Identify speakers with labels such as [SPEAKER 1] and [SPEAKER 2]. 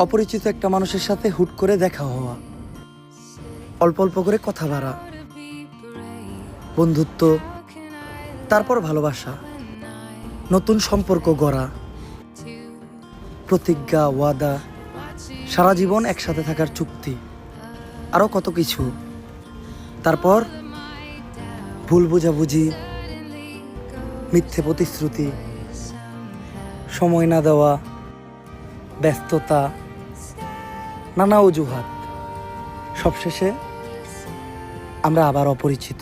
[SPEAKER 1] অপরিচিত একটা মানুষের সাথে হুট করে দেখা হওয়া, অল্প অল্প করে কথা বাড়া, বন্ধুত্ব, তারপর ভালোবাসা, নতুন সম্পর্ক গড়া, প্রতিজ্ঞা, ওয়াদা, সারা জীবন একসাথে থাকার চুক্তি, আরও কত কিছু। তারপর ভুল বোঝাবুঝি, মিথ্যে প্রতিশ্রুতি, সময় না দেওয়া, ব্যস্ততা, নানা অজুহাত। সবশেষে আমরা আবার অপরিচিত।